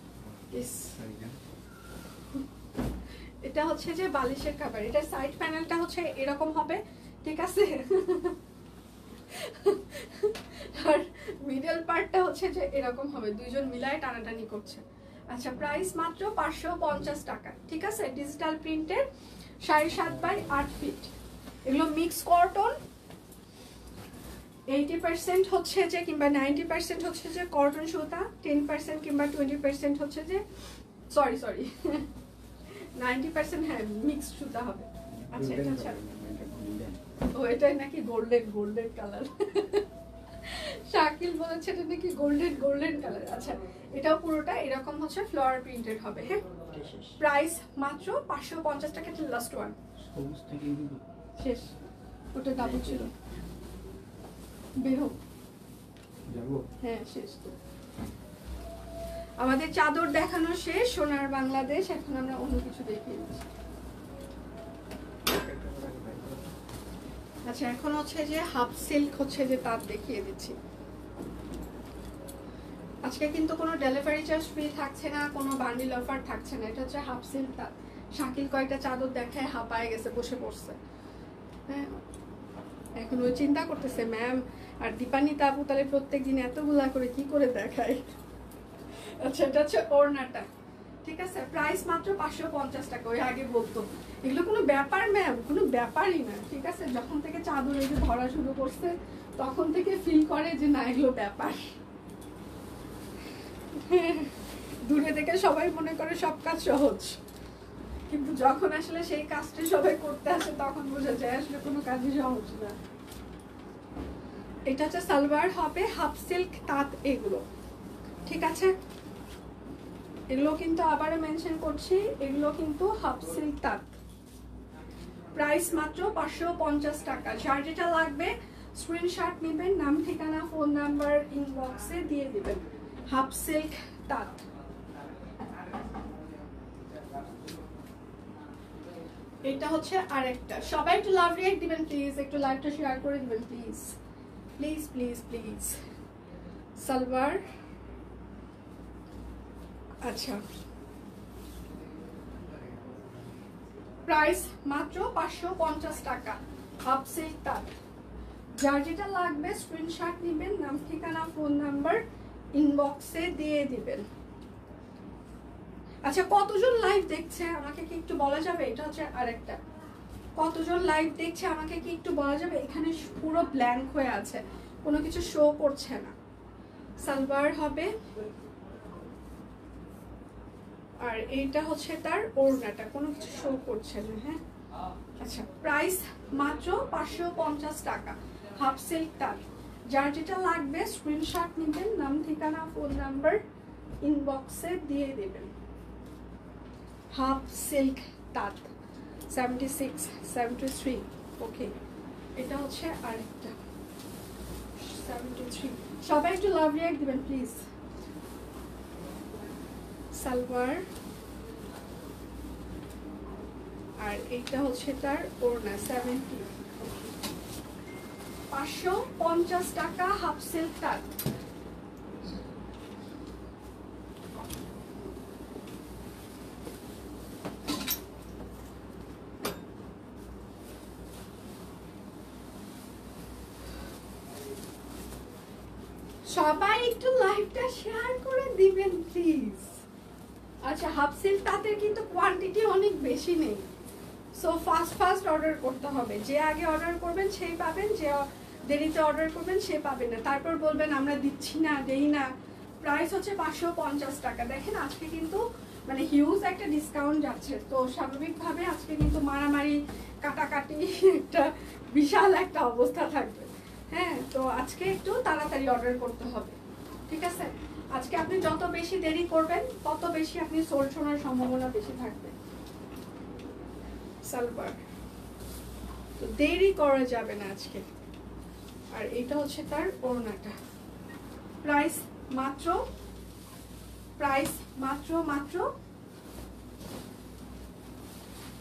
এটা হচ্ছে যে বালিশের কভার, এটা সাইড প্যানেলটা হচ্ছে এরকম হবে, ঠিক আছে? আর মিডল পার্টটা হচ্ছে যে এরকম হবে, দুইজন মিলায় টানাটানি করছে। আচ্ছা, প্রাইস মাত্র 550 টাকা, ঠিক আছে? ডিজিটাল প্রিন্টের 7.5 বাই 8 ফিট, এগুলো মিক্স কটন। 80% হচ্ছে যে কিংবা 90% হচ্ছে যে কটন সুতা, 10% কিংবা 20% হচ্ছে যে সরি 90% হ্যাঁ মিক্সড সুতা হবে। আচ্ছা, এটা হচ্ছে ও এটাই নাকি গোল্ডেন কালার। শাকিল বলেছে এটা নাকি গোল্ডেন কালার। আচ্ছা, এটাও পুরোটা এরকম হচ্ছে ফ্লোরাল প্রিন্টেড হবে। হ্যাঁ, প্রাইস মাত্র 550 টাকা। লাস্ট ওয়ান শেষ, ওটা ডাবল ছিল, বের হোক। হ্যাঁ শেষ তো, আমাদের চাদর দেখানো শেষ সোনার বাংলাদেশ। এখন আমরা অন্য কিছু দেখিয়ে দিচ্ছি। আচ্ছা, এখন হচ্ছে যে হাফ সিল্ক হচ্ছে যে তার দেখিয়ে দিচ্ছি। আজকে কিন্তু কোনো ডেলিভারি চার্জ ফ্রি থাকছে না, কোনো বান্ডিল অফার থাকছে না। এটা হচ্ছে হাফ সিল্ক তার। শাকিল কয়েকটা চাদর দেখায় হাঁপায় গেছে, বসে পড়ছে। হ্যাঁ, এখন ওই চিন্তা করতেছে ম্যাম আর দীপান্বিতা আপু তাহলে প্রত্যেক দিন এতগুলা করে কি করে দেখায়। আচ্ছা, এটা হচ্ছে ওড়নাটা, ঠিক আছে? প্রাইস মাত্র 550 টাকা। ওই আগে বলতো এগুলো কোনো ব্যাপার ম্যাম, কোনো ব্যাপারই না, ঠিক আছে? যখন থেকে চাদর এই যে ধরা শুরু করছে তখন থেকে ফিল করে যে না এগুলো ব্যাপার। দূরে থেকে সবাই মনে করে সব কাজ সহজ, কিন্তু যখন আসলে সেই কাজটা সবাই করতে আসে তখন বোঝা যায় আসলে কোনো কাজই সহজ না। এটা হচ্ছে সালোয়ার হবে হাফ সিল্ক তাঁত, এগুলো ঠিক আছে? এগুলো কিন্তু আবারও মেনশন করছি, এগুলো কিন্তু হাফ সিল্ক তাঁত। প্রাইস মাত্র 550 টাকা। যার যেটা লাগবে স্ক্রিনশট নেবেন, নাম ঠিকানা ফোন নাম্বার ইনবক্সে দিয়ে দিবেন। হাফ সিল্ক তাঁত। এটা হচ্ছে আরেকটা। সবাই একটু লাভ রিঅ্যাক্ট দিবেন প্লিজ, একটু লাইভটা শেয়ার করে দিবেন please please please please. Salwar, আচ্ছা প্রাইস মাত্র 550 টাকা। হাফ সিল্ক তাঁত। যার যেটা লাগবে স্ক্রিনশট নেবেন, নাম ঠিকানা ফোন নাম্বার ইনবক্সে দিয়ে দিবেন। আচ্ছা, কতজন লাইভ দেখছে আমাকে কি একটু বলা যাবে? এটা হচ্ছে আরেকটা, কতজন লাইভ দেখছে আমাকে কি একটু বলা যাবে? এখানে পুরো ব্ল্যাঙ্ক হয়ে আছে, কোনো কিছু শো করছে না। সালোয়ার হবে, আর এইটা হচ্ছে তার ওড়নাটা, কোনো কিছু শো করছে না। হ্যাঁ, আচ্ছা প্রাইস মাত্র 550 টাকা। হাফ সিল্ক তাঁত। যার যেটা লাগবে স্ক্রিনশট নেবেন, নাম ঠিকানা ফোন নাম্বার ইনবক্সে দিয়ে দেবেন। হাফ সিল্ক তাঁত 76, 73, ওকে। এটা হচ্ছে আরেকটা 73। সবাই একটু লাভ রিঅ্যাক্ট দিবেন প্লিজ। সালোয়ার, আর এইটা হচ্ছে তার ওড়না 70। 550 টাকা হাফ সিল্ক তাঁত। সবাই একটু লাইভটা শেয়ার করে দিবেন প্লিজ। আচ্ছা, হাফ সিল্ক তাঁতের কিন্তু কোয়ান্টিটি অনেক বেশি নেই, সো ফাস্ট অর্ডার করতে হবে। যে আগে অর্ডার করবেন সেই পাবেন, যে দেরিতে অর্ডার করবেন সে পাবেন না। তারপর বলবেন আমরা দিচ্ছি না, দেই না। প্রাইস হচ্ছে 550 টাকা। দেখেন আজকে কিন্তু মানে হিউজ একটা ডিসকাউন্ট যাচ্ছে, তো স্বাভাবিকভাবে আজকে কিন্তু মারামারি কাটাকাটি একটা বিশাল একটা অবস্থা থাকবে। হ্যাঁ, তো আজকে একটু তাড়াতাড়ি অর্ডার করতে হবে, ঠিক আছে? আজকে আপনি যত বেশি দেরি করবেন তত বেশি আপনি সোল্ড শোনার সম্ভাবনা বেশি থাকবে। সালোয়ার, তো দেরি করা যাবে না আজকে। আর এটা হচ্ছে তার ওড়নাটা। প্রাইস মাত্র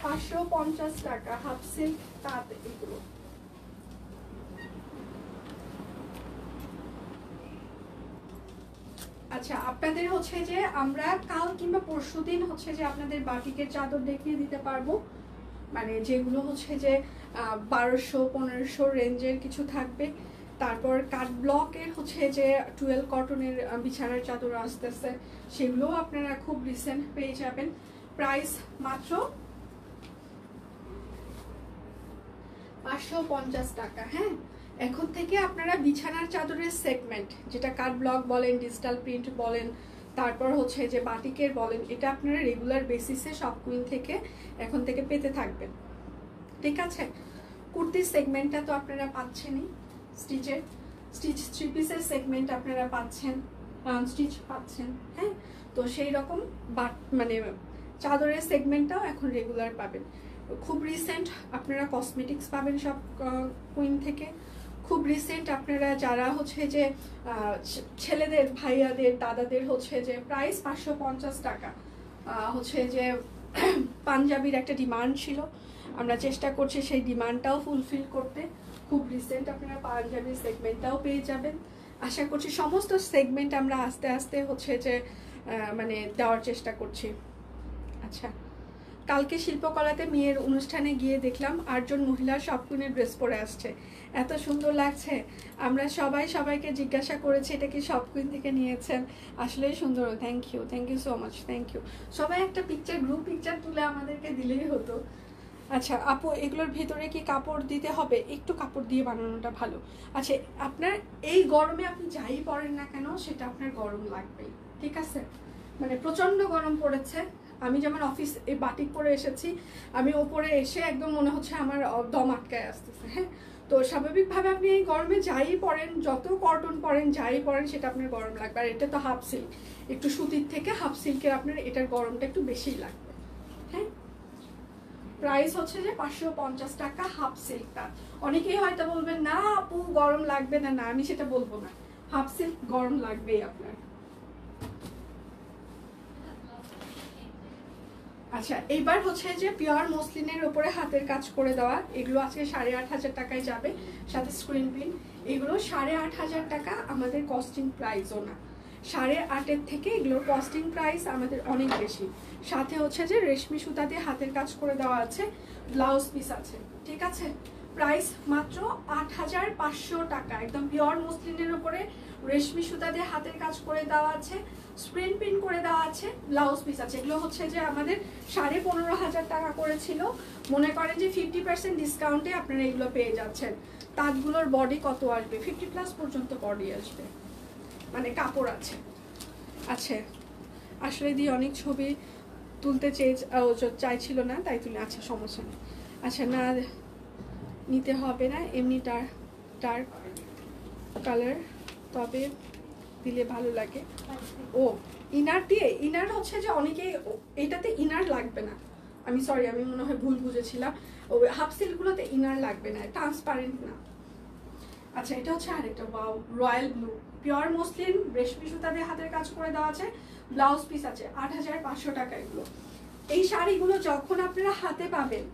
550 টাকা। হাফ সিল্ক তাঁত এগুলো। আচ্ছা, আপনাদের হচ্ছে যে আমরা কাল কিংবা পরশুদিন হচ্ছে যে আপনাদের বাটিকের চাদর দেখিয়ে দিতে পারবো, মানে যেগুলো হচ্ছে যে 1200-1500 রেঞ্জের কিছু থাকবে। তারপর কাট ব্লকের হচ্ছে যে 12 কটনের বিছানার চাদর আসতেছে, সেগুলোও আপনারা খুব রিসেন্ট পেয়ে যাবেন। প্রাইস মাত্র 550 টাকা। হ্যাঁ, এখন থেকে আপনারা বিছানার চাদরের সেগমেন্ট, যেটা কাট ব্লক বলেন, ডিজিটাল প্রিন্ট বলেন, তারপর হচ্ছে যে বাটিকের বলেন, এটা আপনারা রেগুলার বেসিসে শপ কুইন থেকে এখন থেকে পেতে থাকবেন। ঠিক আছে, কুর্তির সেগমেন্টটা তো আপনারা পাচ্ছেনই, স্টিচ 3 পিসের সেগমেন্ট আপনারা পাচ্ছেন, স্টিচ পাচ্ছেন। হ্যাঁ, তো সেই রকম মানে চাদরের সেগমেন্টটাও এখন রেগুলার পাবেন। খুব রিসেন্ট আপনারা কসমেটিক্স পাবেন সব কুইন থেকে। খুব রিসেন্ট আপনারা যারা হচ্ছে যে ছেলেদের, ভাইয়াদের, দাদাদের হচ্ছে যে প্রাইস 550 টাকা হচ্ছে যে পাঞ্জাবির একটা ডিমান্ড ছিল, আমরা চেষ্টা করছি সেই ডিমান্ডটাও ফুলফিল করতে। খুব রিসেন্ট আপনারা পাঞ্জাবির সেগমেন্টটাও পেয়ে যাবেন। আশা করছি সমস্ত সেগমেন্ট আমরা আস্তে আস্তে হচ্ছে যে মানে দেওয়ার চেষ্টা করছি। আচ্ছা, কালকে শিল্পকলাতে মেয়ের অনুষ্ঠানে গিয়ে দেখলাম 8 জন মহিলা সব কুইনের ড্রেস পরে আসছে, এত সুন্দর লাগছে। আমরা সবাইকে জিজ্ঞাসা করেছি এটা কি সব কুইন থেকে নিয়েছেন, আসলেই সুন্দর। Thank you so much, thank you. সবাই একটা পিকচার, গ্রুপ পিকচার তুলে আমাদেরকে দিলেই হতো। আচ্ছা আপু, এগুলোর ভিতরে কি কাপড় দিতে হবে? একটু কাপড় দিয়ে বানানোটা ভালো। আচ্ছা, আপনার এই গরমে আপনি যাই পরেন না কেন সেটা আপনার গরম লাগবেই, ঠিক আছে? মানে প্রচন্ড গরম পড়েছে। আমি যেমন অফিস এই বাটিক পরে এসেছি, আমি ওপরে এসে একদম মনে হচ্ছে আমার দম আটকায় আসতেছে। হ্যাঁ, তো স্বাভাবিকভাবে আপনি এই গরমে যাই পরেন, যত কটন পরেন, যাই পরেন, সেটা আপনার গরম লাগবে। আর এটা তো হাফ সিল্ক, একটু সুতির থেকে হাফ সিল্কের আপনার এটার গরমটা একটু বেশিই লাগবে। হ্যাঁ, প্রাইস হচ্ছে যে 550 টাকা হাফ সিল্কটা। অনেকেই হয়তো বলবেন না আপু গরম লাগবে না, আমি সেটা বলবো না, হাফ সিল্ক গরম লাগবেই আপনার। আচ্ছা, এইবার হচ্ছে যে পিওর মসলিনের উপরে হাতের কাজ করে দেওয়া, এগুলো আজকে 8500 টাকায় যাবে, সাথে স্ক্রিন প্রিন্ট। এগুলো 8500 টাকা আমাদের কস্টিং প্রাইসও না, 8.5-এর থেকে এগুলোর কস্টিং প্রাইস আমাদের অনেক বেশি। সাথে হচ্ছে যে রেশমি সুতা দিয়ে হাতের কাজ করে দেওয়া আছে, ব্লাউজ পিস আছে। ঠিক আছে, প্রাইস মাত্র 8500 টাকা, একদম পিওর মসলিনের উপরে রেশমি সুতা দিয়ে হাতের কাজ করে দেওয়া আছে, স্ক্রিন প্রিন্ট করে দেওয়া আছে, ব্লাউজ পিস আছে। এগুলো হচ্ছে যে আমাদের 15,500 টাকা করেছিল। মনে করেন যে 50% ডিসকাউন্টে আপনারা এগুলো পেয়ে যাচ্ছেন। তাঁতগুলোর বডি কত আসবে? 50+ পর্যন্ত বডি আসবে, মানে কাপড় আছে। আচ্ছা, আসলে দিয়ে অনেক ছবি তুলতে চাইছিল না, তাই তুলে। আচ্ছা, সমস্যা নেই। আচ্ছা, না নিতে হবে না, এমনি ডার্ক কালার, তবে দিলে ভালো লাগে। ও ইনার দিয়ে, ইনার হচ্ছে যে অনেকেই এটাতে ইনার লাগবে না, আমি সরি, আমি মনে হয় ভুল বুঝেছিলাম। ওই হাফ সিল্কগুলোতে ইনার লাগবে না, ট্রান্সপারেন্ট না। আচ্ছা, এটা হচ্ছে আরেকটা, wow, royal blue, pure muslin, রেশমি সুতা দিয়ে হাতের কাজ করে দেওয়া আছে, ব্লাউজ পিস আছে, 8500 টাকা এগুলো। এই শাড়িগুলো যখন আপনারা হাতে পাবেন,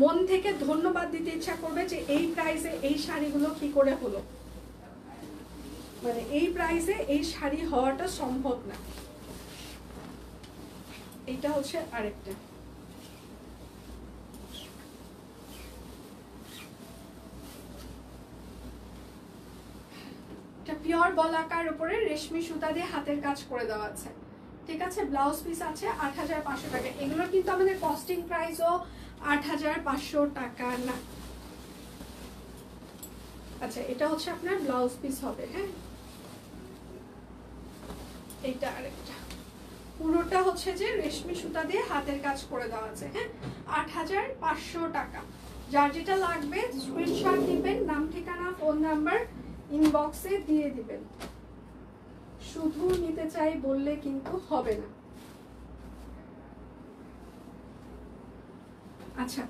মন থেকে ধন্যবাদ দিতে ইচ্ছা করবে যে এই প্রাইসে এই শাড়িগুলো কি করে হলো, মানে এই প্রাইসে এই শাড়ি হওয়াটা সম্ভব না। এটা হচ্ছে আরেকটা, এটা পিওর বলাকার উপরে রেশমি সুতা দিয়ে হাতের কাজ করে দেওয়া আছে। ঠিক আছে, ব্লাউজ পিস আছে 8500 টাকা। এগুলো কিন্তু আমাদের কস্টিং প্রাইসও 8500 টাকা না। আচ্ছা, এটা হচ্ছে আপনার ব্লাউজ পিস হবে। হ্যাঁ, এইটা আরেকটা, পুরোটা হচ্ছে যে রেশমি সুতা দিয়ে হাতের কাজ করে দেওয়া আছে। হ্যাঁ, 8500 টাকা। যার যেটা লাগবে স্ক্রিনশট দিবেন, নাম ঠিকানা ফোন নাম্বার ইনবক্সে দিয়ে দিবেন। শুধু নিতে চাই বললে কিন্তু হবে না। আচ্ছা,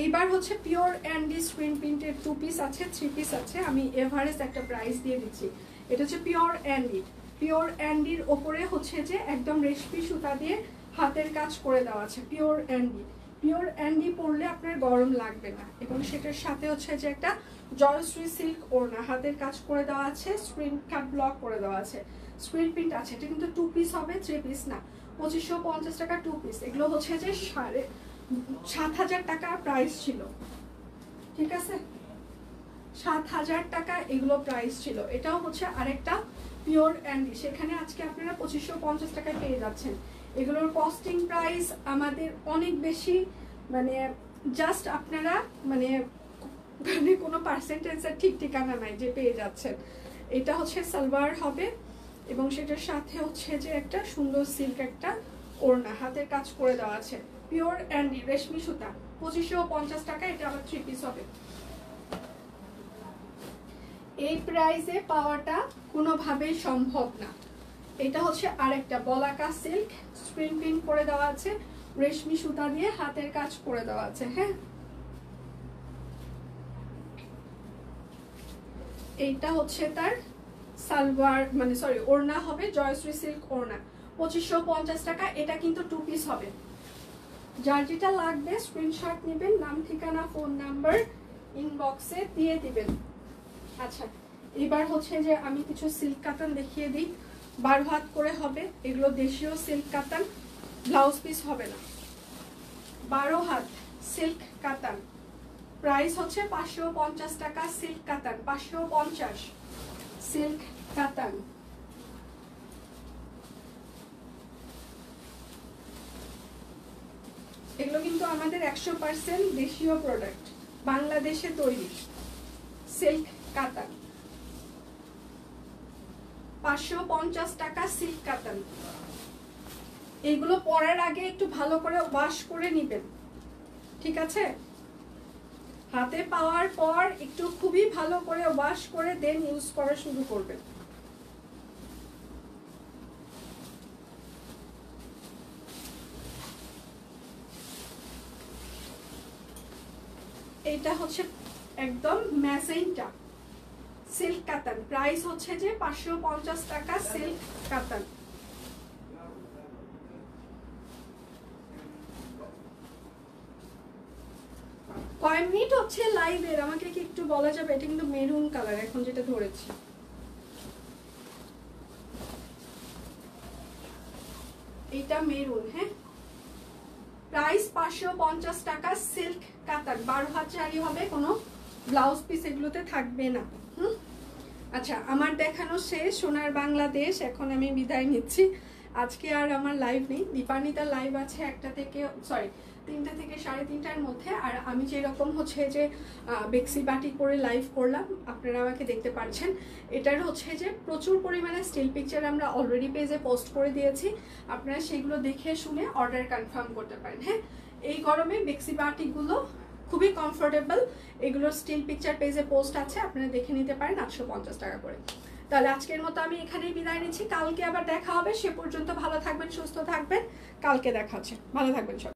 এইবার হচ্ছে পিওর অ্যান্ডি স্ক্রিন প্রিন্টের 2 পিস আছে, 3 পিস আছে। আমি এভারেজ একটা প্রাইস দিয়ে দিচ্ছি। এটা হচ্ছে পিওর অ্যান্ডি, পিওর অ্যান্ডির ওপরে হচ্ছে যে একদম রেশমি সুতা দিয়ে হাতের কাজ করে দেওয়া আছে, পিওর অ্যান্ডি। পিওর অ্যান্ডি পরলে আপনার গরম লাগবে না, এবং সেটার সাথে হচ্ছে যে একটা জয়শ্রী সিল্ক ওড়না, হাতের কাজ করে দেওয়া আছে, স্ক্রিন কাট ব্লক করে দেওয়া আছে। স্ক্রিন প্রিন্ট আছে। এটা কিন্তু 2 পিস হবে, 3 পিস না। 2550 টাকা 2 পিস। এগুলো হচ্ছে যে 7,500 টাকা প্রাইস ছিল, ঠিক আছে? 7,000 টাকা এগুলো প্রাইস ছিল। এটাও হচ্ছে আরেকটা পিওর অ্যান্ডি, সেখানে আজকে আপনারা 2550 টাকায় পেয়ে যাচ্ছেন। এগুলোর কস্টিং প্রাইস আমাদের অনেক বেশি, মানে জাস্ট আপনারা মানে কোনো পার্সেন্টেজের ঠিক ঠিকানা নাই যে পেয়ে যাচ্ছেন। এটা হচ্ছে সালোয়ার হবে এবং সেটার সাথে হচ্ছে যে একটা সুন্দর সিল্ক একটা ওড়না, হাতের কাজ করে দেওয়া আছে, পিওর অ্যান্ডি রেশমি সুতা। 2550 টাকা। এটা আবার 3 পিস হবে। এই প্রাইসে পাওয়াটা কোনোভাবেই সম্ভব না। এটা হচ্ছে আরেকটা বলাকা সিল্ক, স্ক্রিন প্রিন্ট করে দেওয়া আছে, রেশমি সুতা দিয়ে হাতের কাজ করে দেওয়া আছে। হ্যাঁ, এইটা হচ্ছে তার সালোয়ার, মানে সরি ওড়না হবে, জয়শ্রী সিল্ক ওড়না। 2550 টাকা। এটা কিন্তু 2 পিস হবে। যার যেটা লাগবে স্ক্রিনশট নেবেন, নাম ঠিকানা ফোন নাম্বার ইনবক্সে দিয়ে দিবেন। আচ্ছা, এবার হচ্ছে যে আমি কিছু সিল্ক কাতান দেখিয়ে দিই। 12 হাত করে হবে, এগুলো দেশীয় সিল্ক কাতান, ব্লাউজ পিস হবে না। 12 হাত সিল্ক কাতান, প্রাইস হচ্ছে 550 টাকা। সিল্ক কাতান 550, সিল্ক কাতান। এগুলো কিন্তু আমাদের 100% দেশীয় প্রোডাক্ট, বাংলাদেশে তৈরি সিল্ক কাতান। 550 টাকা সিল্ক কাতান। এগুলো পরার আগে একটু ভালো করে ওয়াশ করে নেবেন, ঠিক আছে? হাতে পাওয়ার পর একটু খুবই ভালো করে ওয়াশ করে দেন ইউজ করা শুরু করবেন। এটা হচ্ছে একদম ম্যাজেন্টা সিল্ক কাতান, প্রাইস হচ্ছে যে 550 টাকা সিল্ক কাতান। কয় মিনিট হচ্ছে লাইভের আমাকে কি একটু বলা যাবে? এটা কিন্তু মেরুন কালার এখন যেটা ধরেছি। এটা মেরুন। হ্যাঁ, প্রাইস 550 টাকা সিল্ক কাতান। 12 হাত শাড়ি হবে, কোনো ব্লাউজ পিস এগুলোতে থাকবে না। আচ্ছা, আমার দেখানো শেষ সোনার বাংলাদেশ। এখন আমি বিদায় নিচ্ছি। আজকে আর আমার লাইভ নেই, দীপান্বিতার লাইভ আছে 1টা থেকে, সরি 3টা থেকে 3:30টার মধ্যে। আর আমি যেরকম হচ্ছে যে বেক্সি বাটি করে লাইভ করলাম, আপনারা আমাকে দেখতে পাচ্ছেন। এটার হচ্ছে যে প্রচুর পরিমাণে স্টিল পিকচার আমরা অলরেডি পেজে পোস্ট করে দিয়েছি, আপনারা সেগুলো দেখে শুনে অর্ডার কনফার্ম করতে পারেন। হ্যাঁ, এই গরমে বেক্সি বাটিগুলো খুবই কমফোর্টেবল। এগুলোর স্টিল পিকচার পেজে পোস্ট আছে, আপনারা দেখে নিতে পারেন 850 টাকা করে। তাহলে আজকের মতো আমি এখানেই বিদায় নিচ্ছি। কালকে আবার দেখা হবে, সে পর্যন্ত ভালো থাকবেন, সুস্থ থাকবেন। কালকে দেখা হচ্ছে, ভালো থাকবেন সবাই।